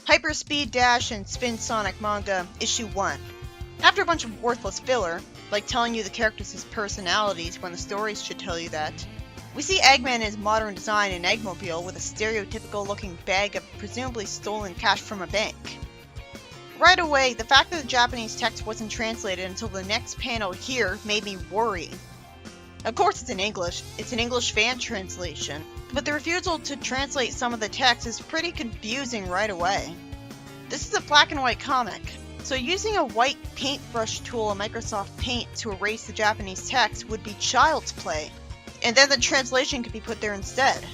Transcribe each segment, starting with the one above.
Hyper Speed Dash and Spin Sonic Manga, Issue 1. After a bunch of worthless filler, like telling you the characters' personalities when the stories should tell you that, we see Eggman in his modern design in Eggmobile with a stereotypical looking bag of presumably stolen cash from a bank. Right away, the fact that the Japanese text wasn't translated until the next panel here made me worry. Of course it's in English, it's an English fan translation, but the refusal to translate some of the text is pretty confusing right away. This is a black and white comic, so using a white paintbrush tool in Microsoft Paint to erase the Japanese text would be child's play, and then the translation could be put there instead.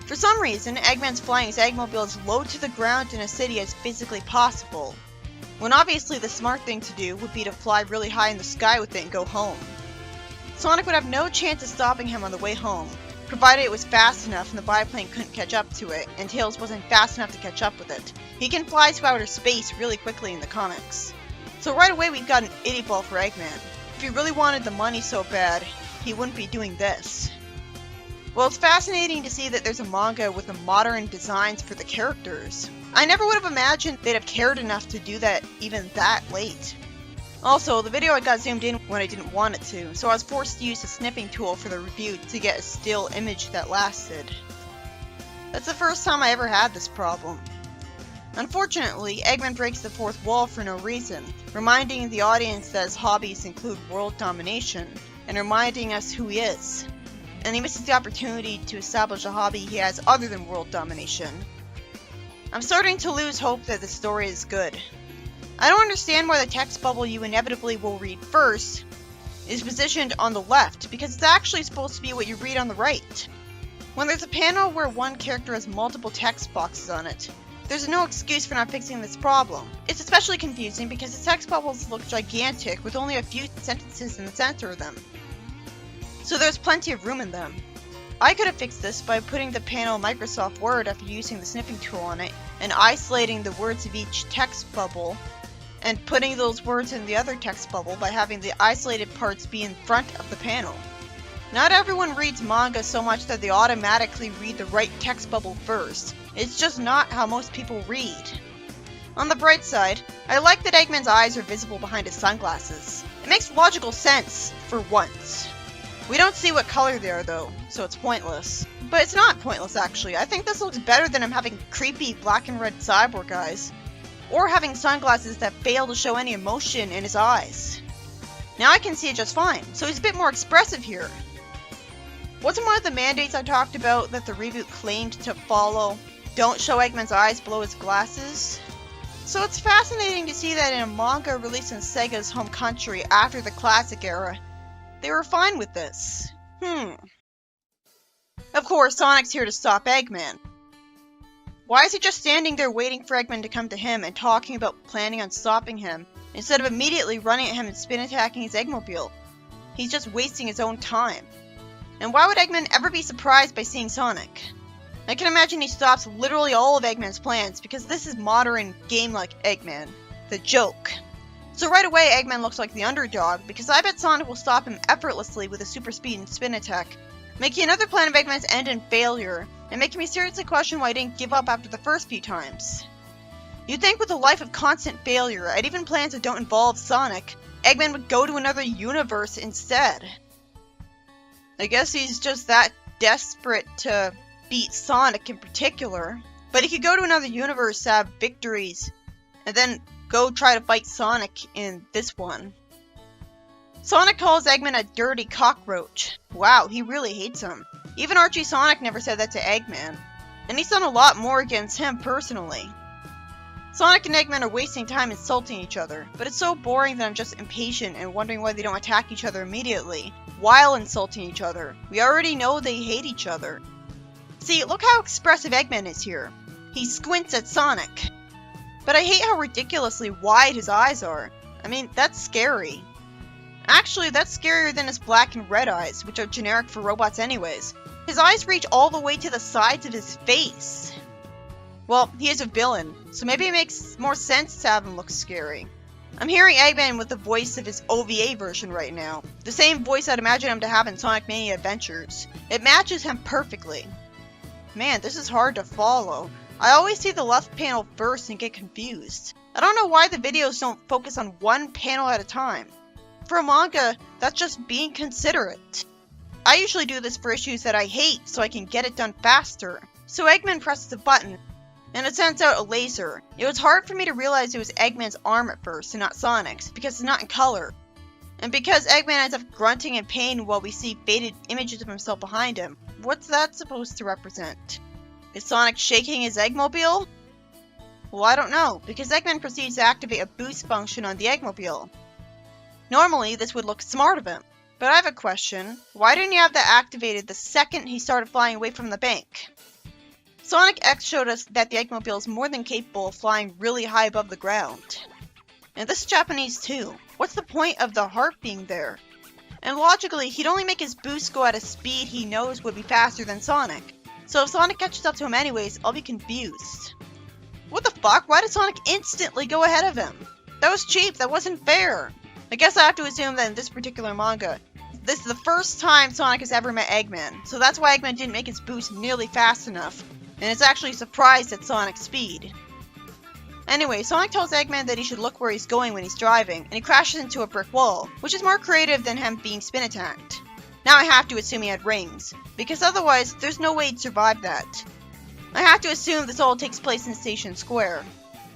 For some reason, Eggman's flying his Eggmobile as low to the ground in a city as physically possible, when obviously the smart thing to do would be to fly really high in the sky with it and go home. Sonic would have no chance of stopping him on the way home, provided it was fast enough and the biplane couldn't catch up to it, and Tails wasn't fast enough to catch up with it. He can fly to outer space really quickly in the comics. So right away we've got an idiot ball for Eggman. If he really wanted the money so bad, he wouldn't be doing this. Well, it's fascinating to see that there's a manga with the modern designs for the characters. I never would have imagined they'd have cared enough to do that even that late. Also, the video I got zoomed in when I didn't want it to, so I was forced to use the snipping tool for the review to get a still image that lasted. That's the first time I ever had this problem. Unfortunately, Eggman breaks the fourth wall for no reason, reminding the audience that his hobbies include world domination, and reminding us who he is. And he misses the opportunity to establish a hobby he has other than world domination. I'm starting to lose hope that the story is good. I don't understand why the text bubble you inevitably will read first is positioned on the left, because it's actually supposed to be what you read on the right. When there's a panel where one character has multiple text boxes on it, there's no excuse for not fixing this problem. It's especially confusing because the text bubbles look gigantic with only a few sentences in the center of them. So there's plenty of room in them. I could have fixed this by putting the panel Microsoft Word after using the snipping tool on it, and isolating the words of each text bubble, and putting those words in the other text bubble by having the isolated parts be in front of the panel. Not everyone reads manga so much that they automatically read the right text bubble first. It's just not how most people read. On the bright side, I like that Eggman's eyes are visible behind his sunglasses. It makes logical sense, for once. We don't see what color they are though, so it's pointless. But it's not pointless actually. I think this looks better than him having creepy black and red cyborg eyes, or having sunglasses that fail to show any emotion in his eyes. Now I can see it just fine, so he's a bit more expressive here. Wasn't one of the mandates I talked about that the reboot claimed to follow, don't show Eggman's eyes below his glasses? So it's fascinating to see that in a manga released in Sega's home country after the classic era, they were fine with this. Of course, Sonic's here to stop Eggman. Why is he just standing there waiting for Eggman to come to him and talking about planning on stopping him, instead of immediately running at him and spin attacking his Eggmobile? He's just wasting his own time. And why would Eggman ever be surprised by seeing Sonic? I can imagine he stops literally all of Eggman's plans, because this is modern game-like Eggman. The joke. So right away Eggman looks like the underdog, because I bet Sonic will stop him effortlessly with a super speed and spin attack, making another plan of Eggman's end in failure, and making me seriously question why he didn't give up after the first few times. You'd think with a life of constant failure, and even plans that don't involve Sonic, Eggman would go to another universe instead. I guess he's just that desperate to beat Sonic in particular, but he could go to another universe to have victories, and then go try to fight Sonic in this one. Sonic calls Eggman a dirty cockroach. Wow, he really hates him. Even Archie Sonic never said that to Eggman, and he's done a lot more against him personally. Sonic and Eggman are wasting time insulting each other, but it's so boring that I'm just impatient and wondering why they don't attack each other immediately, while insulting each other. We already know they hate each other. See, look how expressive Eggman is here. He squints at Sonic. But I hate how ridiculously wide his eyes are. I mean, that's scary. Actually, that's scarier than his black and red eyes, which are generic for robots anyways. His eyes reach all the way to the sides of his face. Well, he is a villain, so maybe it makes more sense to have him look scary. I'm hearing Eggman with the voice of his OVA version right now. The same voice I'd imagine him to have in Sonic Mania Adventures. It matches him perfectly. Man, this is hard to follow. I always see the left panel first and get confused. I don't know why the videos don't focus on one panel at a time. For a manga, that's just being considerate. I usually do this for issues that I hate so I can get it done faster. So Eggman presses a button, and it sends out a laser. It was hard for me to realize it was Eggman's arm at first and not Sonic's, because it's not in color. And because Eggman ends up grunting in pain while we see faded images of himself behind him. What's that supposed to represent? Is Sonic shaking his Eggmobile? Well, I don't know, because Eggman proceeds to activate a boost function on the Eggmobile. Normally, this would look smart of him. But I have a question. Why didn't he have that activated the second he started flying away from the bank? Sonic X showed us that the Eggmobile is more than capable of flying really high above the ground. And this is Japanese too. What's the point of the heart being there? And logically, he'd only make his boost go at a speed he knows would be faster than Sonic. So if Sonic catches up to him anyways, I'll be confused. What the fuck? Why did Sonic instantly go ahead of him? That was cheap, that wasn't fair. I guess I have to assume that in this particular manga, this is the first time Sonic has ever met Eggman, so that's why Eggman didn't make his boost nearly fast enough, and is actually surprised at Sonic's speed. Anyway, Sonic tells Eggman that he should look where he's going when he's driving, and he crashes into a brick wall, which is more creative than him being spin attacked. Now I have to assume he had rings, because otherwise there's no way he'd survive that. I have to assume this all takes place in Station Square.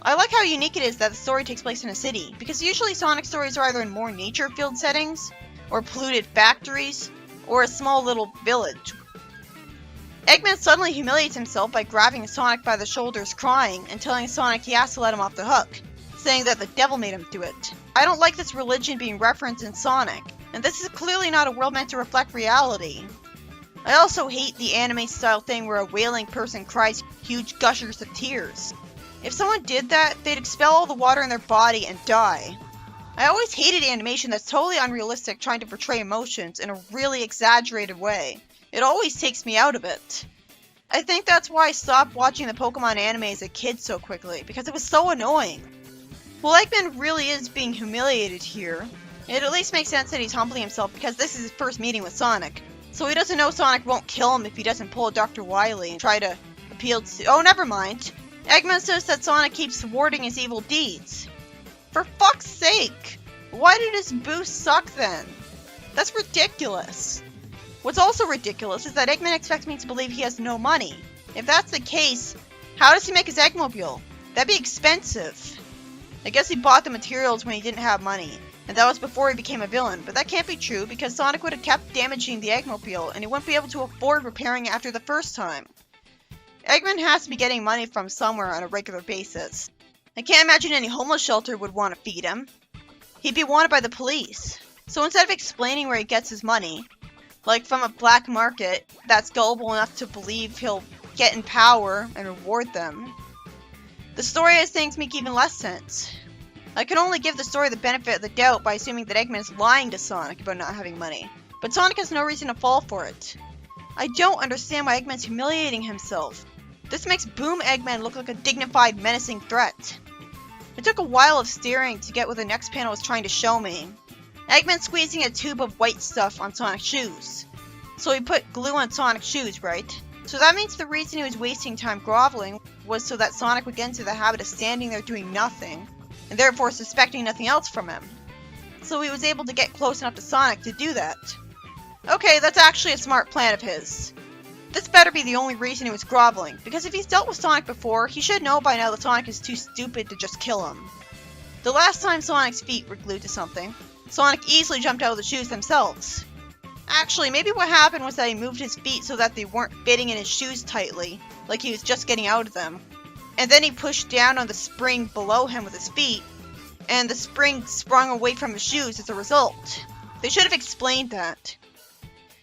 I like how unique it is that the story takes place in a city, because usually Sonic stories are either in more nature-filled settings, or polluted factories, or a small little village. Eggman suddenly humiliates himself by grabbing Sonic by the shoulders crying and telling Sonic he has to let him off the hook, saying that the devil made him do it. I don't like this religion being referenced in Sonic, and this is clearly not a world meant to reflect reality. I also hate the anime-style thing where a wailing person cries huge gushers of tears. If someone did that, they'd expel all the water in their body and die. I always hated animation that's totally unrealistic trying to portray emotions in a really exaggerated way. It always takes me out of it. I think that's why I stopped watching the Pokemon anime as a kid so quickly, because it was so annoying. Well, Eggman really is being humiliated here. It at least makes sense that he's humbling himself because this is his first meeting with Sonic. So he doesn't know Sonic won't kill him if he doesn't pull a Dr. Wily and try to appeal to— oh, never mind. Eggman says that Sonic keeps thwarting his evil deeds. For fuck's sake! Why did his boost suck then? That's ridiculous. What's also ridiculous is that Eggman expects me to believe he has no money. If that's the case, how does he make his Eggmobile? That'd be expensive. I guess he bought the materials when he didn't have money, and that was before he became a villain, but that can't be true because Sonic would have kept damaging the Eggmobile and he wouldn't be able to afford repairing it after the first time. Eggman has to be getting money from somewhere on a regular basis. I can't imagine any homeless shelter would want to feed him. He'd be wanted by the police. So instead of explaining where he gets his money, like from a black market that's gullible enough to believe he'll get in power and reward them, the story has things make even less sense. I can only give the story the benefit of the doubt by assuming that Eggman is lying to Sonic about not having money, but Sonic has no reason to fall for it. I don't understand why Eggman's humiliating himself. This makes Boom Eggman look like a dignified, menacing threat. It took a while of staring to get what the next panel was trying to show me. Eggman squeezing a tube of white stuff on Sonic's shoes. So he put glue on Sonic's shoes, right? So that means the reason he was wasting time groveling was so that Sonic would get into the habit of standing there doing nothing, and therefore suspecting nothing else from him. So he was able to get close enough to Sonic to do that. Okay, that's actually a smart plan of his. This better be the only reason he was groveling, because if he's dealt with Sonic before, he should know by now that Sonic is too stupid to just kill him. The last time Sonic's feet were glued to something, Sonic easily jumped out of the shoes themselves. Actually, maybe what happened was that he moved his feet so that they weren't fitting in his shoes tightly, like he was just getting out of them. And then he pushed down on the spring below him with his feet, and the spring sprung away from his shoes as a result. They should have explained that.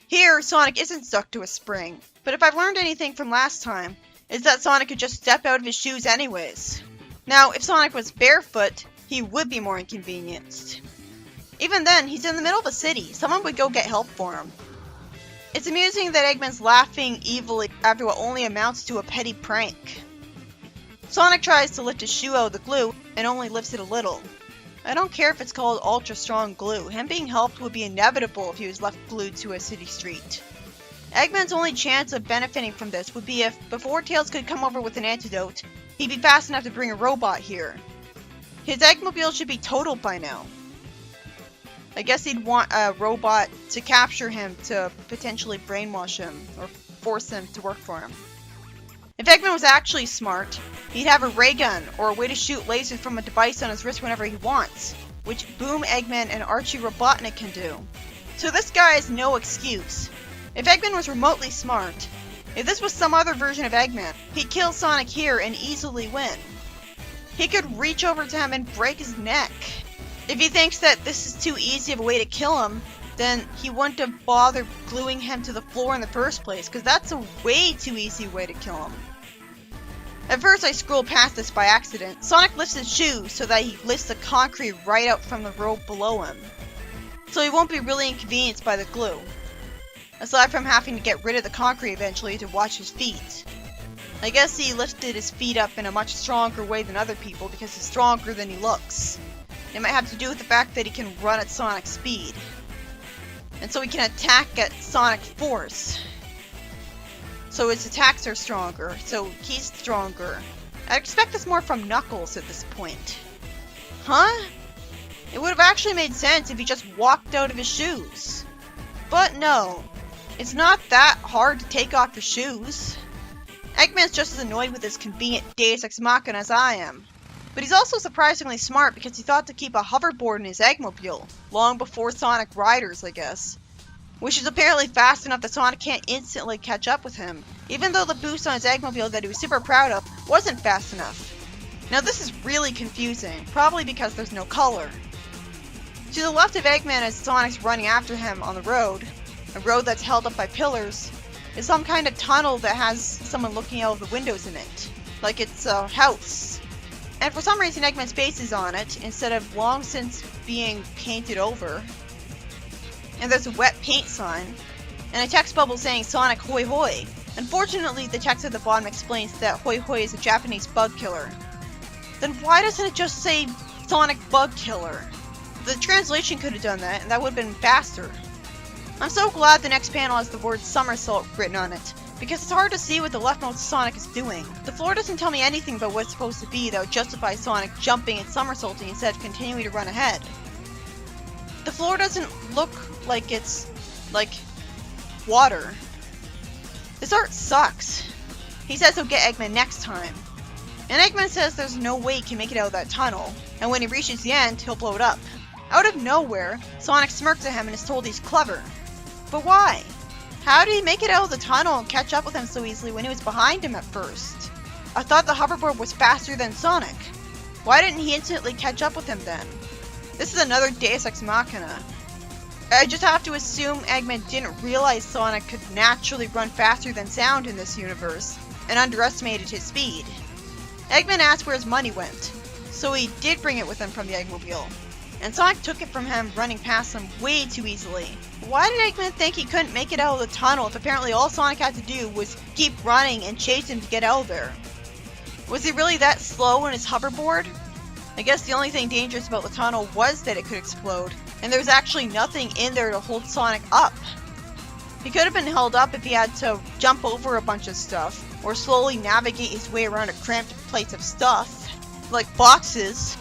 Here, Sonic isn't stuck to a spring, but if I've learned anything from last time, it's that Sonic could just step out of his shoes anyways. Now, if Sonic was barefoot, he would be more inconvenienced. Even then, he's in the middle of a city. Someone would go get help for him. It's amusing that Eggman's laughing evilly after what only amounts to a petty prank. Sonic tries to lift his shoe out of the glue, and only lifts it a little. I don't care if it's called ultra strong glue. Him being helped would be inevitable if he was left glued to a city street. Eggman's only chance of benefiting from this would be if, before Tails could come over with an antidote, he'd be fast enough to bring a robot here. His Eggmobile should be totaled by now. I guess he'd want a robot to capture him to potentially brainwash him or force him to work for him. If Eggman was actually smart, he'd have a ray gun or a way to shoot lasers from a device on his wrist whenever he wants, which Boom Eggman and Archie Robotnik can do. So this guy has no excuse. If Eggman was remotely smart, if this was some other version of Eggman, he'd kill Sonic here and easily win. He could reach over to him and break his neck. If he thinks that this is too easy of a way to kill him, then he wouldn't have bothered gluing him to the floor in the first place, because that's a way too easy way to kill him. At first I scrolled past this by accident. Sonic lifts his shoes so that he lifts the concrete right out from the road below him, so he won't be really inconvenienced by the glue, aside from having to get rid of the concrete eventually to watch his feet. I guess he lifted his feet up in a much stronger way than other people because he's stronger than he looks. It might have to do with the fact that he can run at Sonic's speed, and so he can attack at Sonic force. So his attacks are stronger, so he's stronger. I'd expect this more from Knuckles at this point. Huh? It would have actually made sense if he just walked out of his shoes. But no, it's not that hard to take off your shoes. Eggman's just as annoyed with his convenient Deus Ex Machina as I am. But he's also surprisingly smart because he thought to keep a hoverboard in his Eggmobile, long before Sonic Riders, I guess. Which is apparently fast enough that Sonic can't instantly catch up with him, even though the boost on his Eggmobile that he was super proud of wasn't fast enough. Now this is really confusing, probably because there's no color. To the left of Eggman as Sonic's running after him on the road, a road that's held up by pillars, is some kind of tunnel that has someone looking out of the windows in it, like it's a house. And for some reason Eggman's face is on it, instead of long since being painted over. And there's a wet paint sign, and a text bubble saying Sonic Hoi Hoi. Unfortunately, the text at the bottom explains that Hoi Hoi is a Japanese bug killer. Then why doesn't it just say Sonic Bug Killer? The translation could have done that, and that would have been faster. I'm so glad the next panel has the word somersault written on it, because it's hard to see what the leftmost Sonic is doing. The floor doesn't tell me anything about what it's supposed to be that would justify Sonic jumping and somersaulting instead of continuing to run ahead. The floor doesn't look like it's, like, water. This art sucks. He says he'll get Eggman next time. And Eggman says there's no way he can make it out of that tunnel, and when he reaches the end, he'll blow it up. Out of nowhere, Sonic smirks at him and is told he's clever. But why? How did he make it out of the tunnel and catch up with him so easily when he was behind him at first? I thought the hoverboard was faster than Sonic. Why didn't he instantly catch up with him then? This is another Deus Ex Machina. I just have to assume Eggman didn't realize Sonic could naturally run faster than sound in this universe, and underestimated his speed. Eggman asked where his money went, so he did bring it with him from the Eggmobile. And Sonic took it from him, running past him way too easily. Why did Eggman think he couldn't make it out of the tunnel if apparently all Sonic had to do was keep running and chase him to get out of there? Was he really that slow on his hoverboard? I guess the only thing dangerous about the tunnel was that it could explode, and there was actually nothing in there to hold Sonic up. He could have been held up if he had to jump over a bunch of stuff, or slowly navigate his way around a cramped place of stuff, like boxes.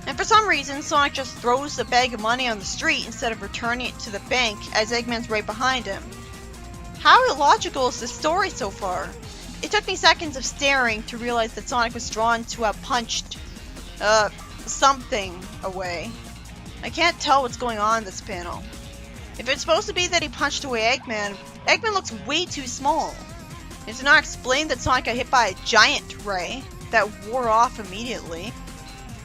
And for some reason, Sonic just throws the bag of money on the street instead of returning it to the bank as Eggman's right behind him. How illogical is this story so far? It took me seconds of staring to realize that Sonic was drawn to have punched something away. I can't tell what's going on in this panel. If it's supposed to be that he punched away Eggman, Eggman looks way too small. It's not explained that Sonic got hit by a giant ray that wore off immediately.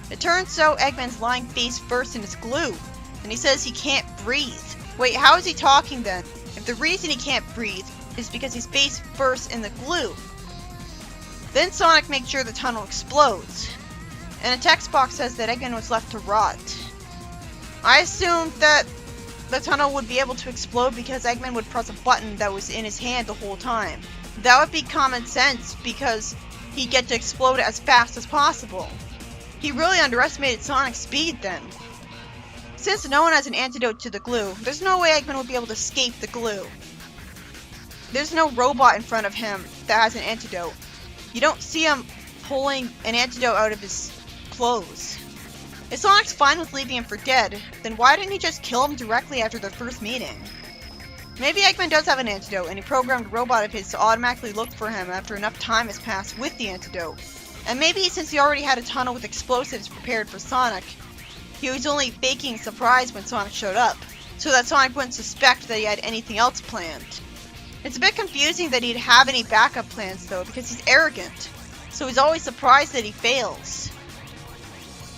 It turns out Eggman's lying face first in his glue, and he says he can't breathe. Wait, how is he talking then? If the reason he can't breathe is because he's face first in the glue. Then Sonic makes sure the tunnel explodes, and a text box says that Eggman was left to rot. I assumed that the tunnel would be able to explode because Eggman would press a button that was in his hand the whole time. That would be common sense because he'd get to explode as fast as possible. He really underestimated Sonic's speed then. Since no one has an antidote to the glue, there's no way Eggman would be able to escape the glue. There's no robot in front of him that has an antidote. You don't see him pulling an antidote out of his clothes. If Sonic's fine with leaving him for dead, then why didn't he just kill him directly after their first meeting? Maybe Eggman does have an antidote, and he programmed a robot of his to automatically look for him after enough time has passed with the antidote. And maybe since he already had a tunnel with explosives prepared for Sonic, he was only faking surprise when Sonic showed up, so that Sonic wouldn't suspect that he had anything else planned. It's a bit confusing that he'd have any backup plans though, because he's arrogant, so he's always surprised that he fails.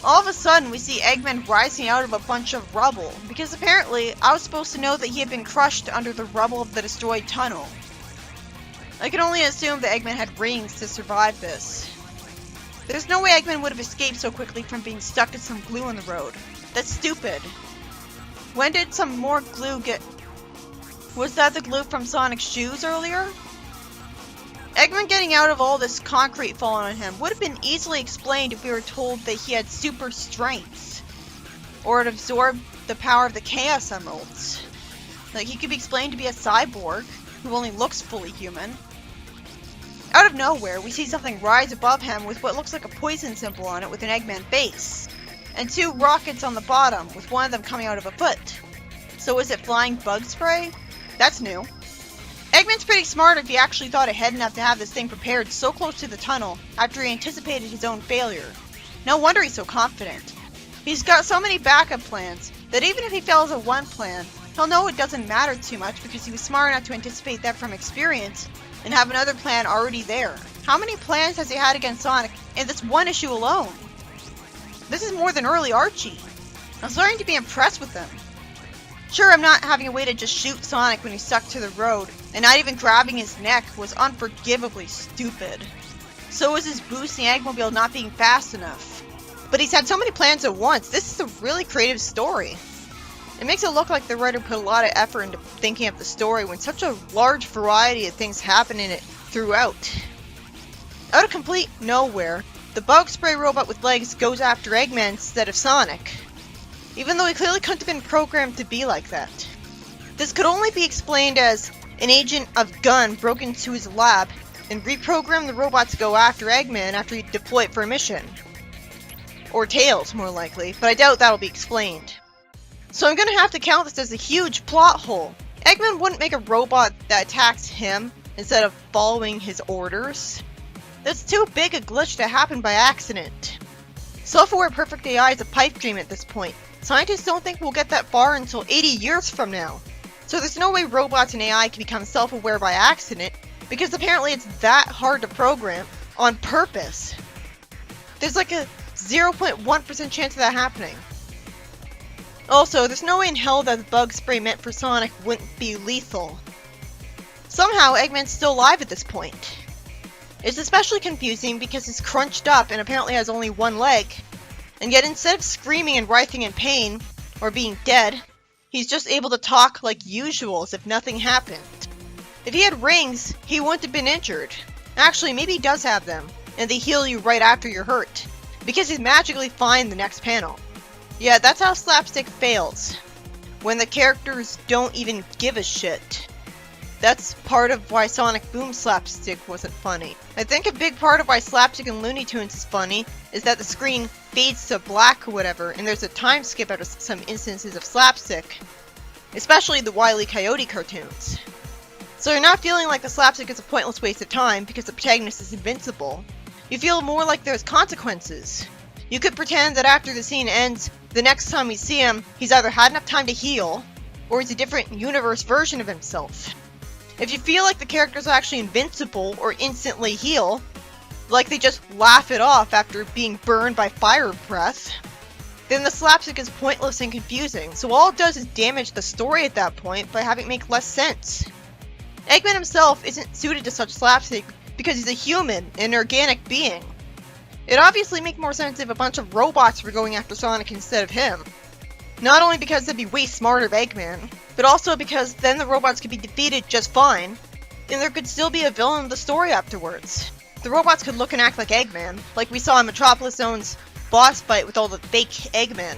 All of a sudden, we see Eggman rising out of a bunch of rubble, because apparently I was supposed to know that he had been crushed under the rubble of the destroyed tunnel. I can only assume that Eggman had rings to survive this. There's no way Eggman would have escaped so quickly from being stuck to some glue on the road. That's stupid. When did some more glue get... Was that the glue from Sonic's shoes earlier? Eggman getting out of all this concrete falling on him would have been easily explained if we were told that he had super strength, or had absorbed the power of the Chaos Emeralds. Like, he could be explained to be a cyborg, who only looks fully human. Out of nowhere, we see something rise above him with what looks like a poison symbol on it with an Eggman face, and two rockets on the bottom, with one of them coming out of a foot. So is it flying bug spray? That's new. Eggman's pretty smart if he actually thought ahead enough to have this thing prepared so close to the tunnel after he anticipated his own failure. No wonder he's so confident. He's got so many backup plans that even if he fails at one plan, he'll know it doesn't matter too much because he was smart enough to anticipate that from experience and have another plan already there. How many plans has he had against Sonic in this one issue alone? This is more than early Archie. I'm starting to be impressed with him. Sure, I'm not having a way to just shoot Sonic when he's stuck to the road, and not even grabbing his neck was unforgivably stupid. So was his boosting Eggmobile not being fast enough. But he's had so many plans at once. This is a really creative story. It makes it look like the writer put a lot of effort into thinking of the story when such a large variety of things happen in it throughout. Out of complete nowhere, the bug spray robot with legs goes after Eggman instead of Sonic, even though he clearly couldn't have been programmed to be like that. This could only be explained as an agent of Gun broke into his lab and reprogrammed the robot to go after Eggman after he deployed for a mission. Or Tails, more likely, but I doubt that'll be explained. So I'm gonna have to count this as a huge plot hole. Eggman wouldn't make a robot that attacks him instead of following his orders. That's too big a glitch to happen by accident. Self-aware perfect AI is a pipe dream at this point. Scientists don't think we'll get that far until 80 years from now. So there's no way robots and AI can become self-aware by accident, because apparently it's that hard to program on purpose. There's like a 0.1% chance of that happening. Also, there's no way in hell that the bug spray meant for Sonic wouldn't be lethal. Somehow, Eggman's still alive at this point. It's especially confusing because he's crunched up and apparently has only one leg, and yet instead of screaming and writhing in pain, or being dead, he's just able to talk like usual as if nothing happened. If he had rings, he wouldn't have been injured. Actually, maybe he does have them, and they heal you right after you're hurt, because he's magically fine the next panel. Yeah, that's how slapstick fails. When the characters don't even give a shit. That's part of why Sonic Boom slapstick wasn't funny. I think a big part of why slapstick in Looney Tunes is funny is that the screen fades to black or whatever, and there's a time skip out of some instances of slapstick. Especially the Wile E. Coyote cartoons. So you're not feeling like the slapstick is a pointless waste of time because the protagonist is invincible. You feel more like there's consequences. You could pretend that after the scene ends, the next time we see him, he's either had enough time to heal, or he's a different universe version of himself. If you feel like the character's actually invincible or instantly heal, like they just laugh it off after being burned by fire breath, then the slapstick is pointless and confusing, so all it does is damage the story at that point by having it make less sense. Eggman himself isn't suited to such slapstick because he's a human, an organic being. It'd obviously make more sense if a bunch of robots were going after Sonic instead of him. Not only because they'd be way smarter of Eggman, but also because then the robots could be defeated just fine, and there could still be a villain of the story afterwards. The robots could look and act like Eggman, like we saw in Metropolis Zone's boss fight with all the fake Eggman.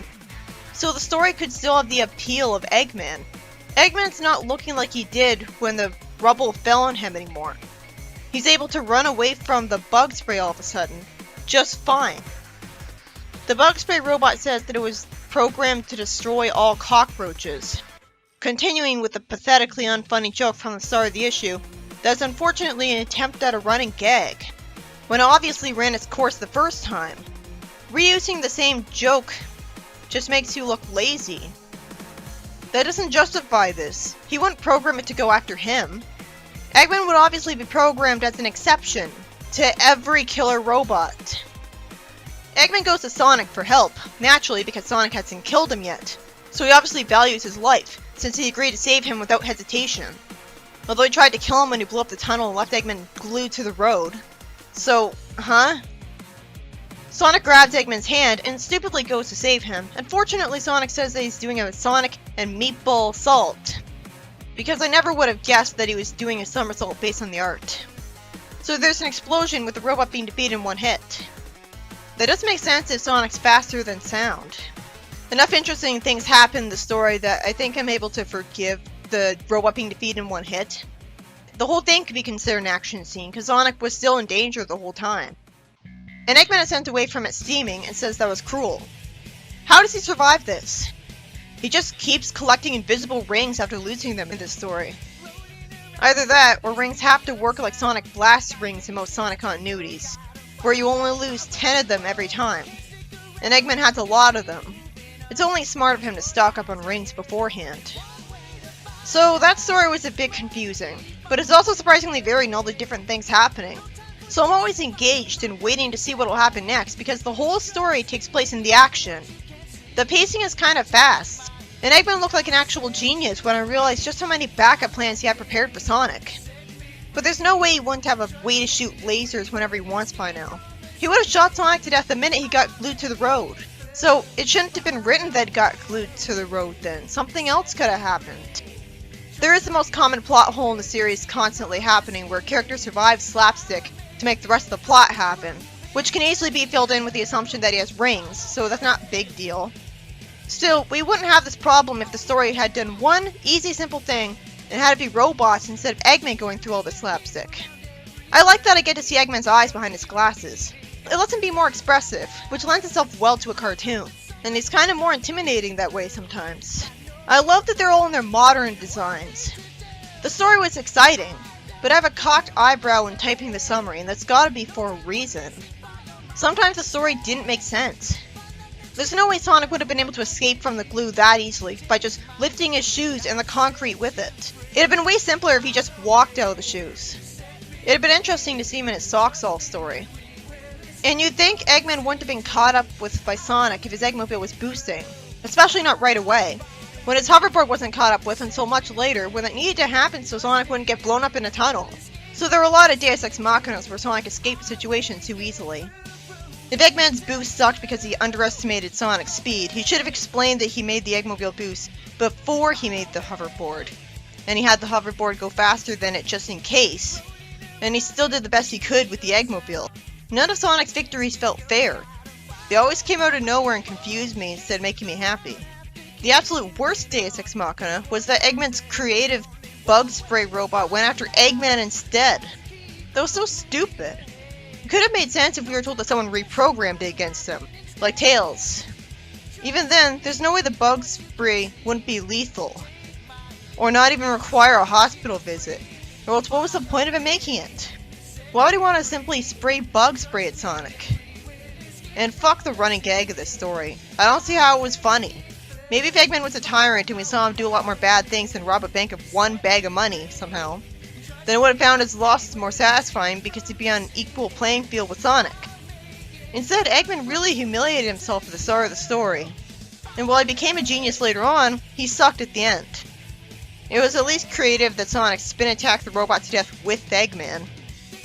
So the story could still have the appeal of Eggman. Eggman's not looking like he did when the rubble fell on him anymore. He's able to run away from the bug spray all of a sudden, just fine. The bug spray robot says that it was programmed to destroy all cockroaches, continuing with the pathetically unfunny joke from the start of the issue that is unfortunately an attempt at a running gag, when it obviously ran its course the first time. Reusing the same joke just makes you look lazy. That doesn't justify this. He wouldn't program it to go after him. Eggman would obviously be programmed as an exception to every killer robot. Eggman goes to Sonic for help, naturally because Sonic hasn't killed him yet, so he obviously values his life, since he agreed to save him without hesitation. Although he tried to kill him when he blew up the tunnel and left Eggman glued to the road. So, Sonic grabs Eggman's hand and stupidly goes to save him. Unfortunately, Sonic says that he's doing a Sonic and Meatball Salt, because I never would have guessed that he was doing a somersault based on the art. So there's an explosion with the robot being defeated in one hit. That does make sense if Sonic's faster than sound. Enough interesting things happen in the story that I think I'm able to forgive the robot being defeated in one hit. The whole thing could be considered an action scene, because Sonic was still in danger the whole time. And Eggman is sent away from it steaming and says that was cruel. How does he survive this? He just keeps collecting invisible rings after losing them in this story. Either that, or rings have to work like Sonic Blast rings in most Sonic continuities, where you only lose 10 of them every time. And Eggman has a lot of them. It's only smart of him to stock up on rings beforehand. So that story was a bit confusing, but it's also surprisingly varied in all the different things happening. So I'm always engaged and waiting to see what will happen next, because the whole story takes place in the action. The pacing is kind of fast, and Eggman looked like an actual genius when I realized just how many backup plans he had prepared for Sonic. But there's no way he wouldn't have a way to shoot lasers whenever he wants by now. He would have shot Sonic to death the minute he got glued to the road. So it shouldn't have been written that he got glued to the road then. Something else could have happened. There is the most common plot hole in the series constantly happening, where a character survives slapstick to make the rest of the plot happen, which can easily be filled in with the assumption that he has rings, so that's not a big deal. Still, we wouldn't have this problem if the story had done one easy simple thing and had it be robots instead of Eggman going through all the slapstick. I like that I get to see Eggman's eyes behind his glasses. It lets him be more expressive, which lends itself well to a cartoon, and he's kind of more intimidating that way sometimes. I love that they're all in their modern designs. The story was exciting, but I have a cocked eyebrow when typing the summary, and that's gotta be for a reason. Sometimes the story didn't make sense. There's no way Sonic would have been able to escape from the glue that easily by just lifting his shoes and the concrete with it. It'd have been way simpler if he just walked out of the shoes. It'd have been interesting to see him in his socks all story. And you'd think Eggman wouldn't have been caught up with by Sonic if his Eggmobile was boosting, especially not right away, when his hoverboard wasn't caught up with until much later when it needed to happen so Sonic wouldn't get blown up in a tunnel. So there were a lot of Deus Ex Machinas where Sonic escaped the situation too easily. If Eggman's boost sucked because he underestimated Sonic's speed, he should have explained that he made the Eggmobile boost before he made the hoverboard, and he had the hoverboard go faster than it just in case, and he still did the best he could with the Eggmobile. None of Sonic's victories felt fair. They always came out of nowhere and confused me instead of making me happy. The absolute worst Deus Ex Machina was that Eggman's creative bug spray robot went after Eggman instead. That was so stupid. It could have made sense if we were told that someone reprogrammed it against him, like Tails. Even then, there's no way the bug spray wouldn't be lethal, or not even require a hospital visit, or else what was the point of him making it? Why would he want to simply spray bug spray at Sonic? And fuck the running gag of this story. I don't see how it was funny. Maybe if Eggman was a tyrant and we saw him do a lot more bad things than rob a bank of one bag of money, somehow, then I would have found his losses more satisfying because he'd be on an equal playing field with Sonic. Instead, Eggman really humiliated himself at the start of the story, and while he became a genius later on, he sucked at the end. It was at least creative that Sonic spin attacked the robot to death with Eggman.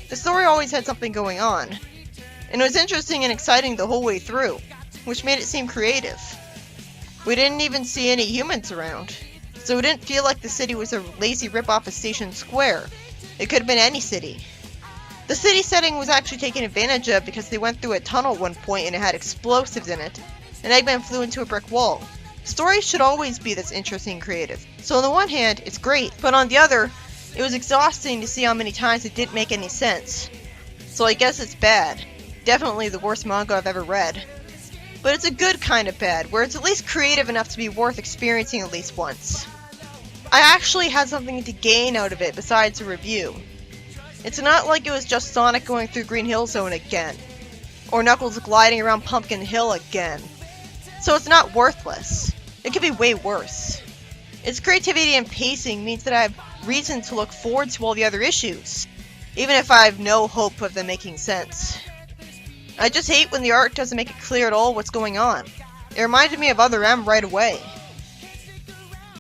The story always had something going on, and it was interesting and exciting the whole way through, which made it seem creative. We didn't even see any humans around, so it didn't feel like the city was a lazy rip-off of Station Square. It could have been any city. The city setting was actually taken advantage of because they went through a tunnel at one point and it had explosives in it, and Eggman flew into a brick wall. Stories should always be this interesting and creative. So on the one hand, it's great, but on the other, It was exhausting to see how many times it didn't make any sense. So I guess it's bad. Definitely the worst manga I've ever read. But it's a good kind of bad, where it's at least creative enough to be worth experiencing at least once. I actually had something to gain out of it besides a review. It's not like it was just Sonic going through Green Hill Zone again, or Knuckles gliding around Pumpkin Hill again. So it's not worthless. It could be way worse. Its creativity and pacing means that I have reason to look forward to all the other issues, even if I have no hope of them making sense. I just hate when the art doesn't make it clear at all what's going on. It reminded me of Other M right away.